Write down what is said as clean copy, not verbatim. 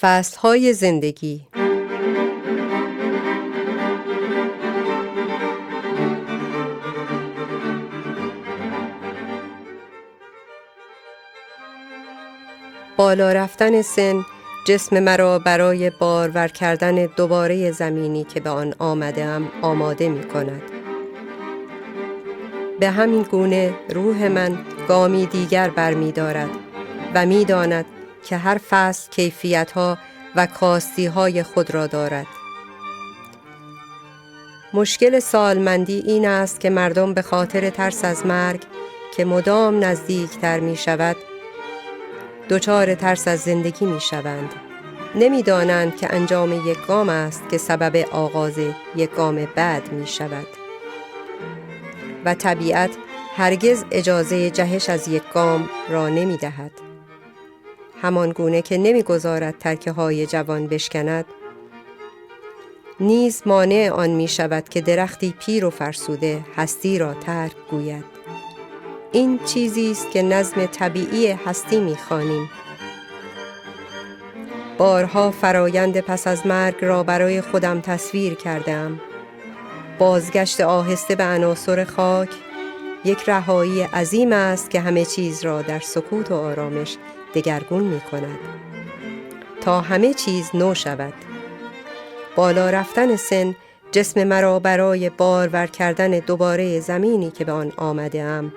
فصل‌های زندگی. بالا رفتن سن جسم مرا برای بارور کردن دوباره زمینی که به آن آمده‌ام آماده می کند. به همین گونه روح من گامی دیگر برمی دارد و می داند که هر فصل کیفیت‌ها و کاستی‌های خود را دارد. مشکل سالمندی این است که مردم به خاطر ترس از مرگ که مدام نزدیکتر می شود دچار ترس از زندگی می شوند. نمی دانند که انجام یک گام است که سبب آغاز یک گام بعد می شود و طبیعت هرگز اجازه جهش از یک گام را نمی دهد. همان گونه که نمی گذارد ترکه های جوان بشکند نیز مانع آن می شود که درختی پیر و فرسوده هستی را ترک گوید. این چیزی است که نظم طبیعی هستی می خوانیم. بارها فرایند پس از مرگ را برای خودم تصویر کردم. بازگشت آهسته به عناصر خاک یک رهایی عظیم است که همه چیز را در سکوت و آرامش دگرگون می کند تا همه چیز نو شود. بالا رفتن سن جسم مرا برای بارور کردن دوباره زمینی که به آن آمده‌ام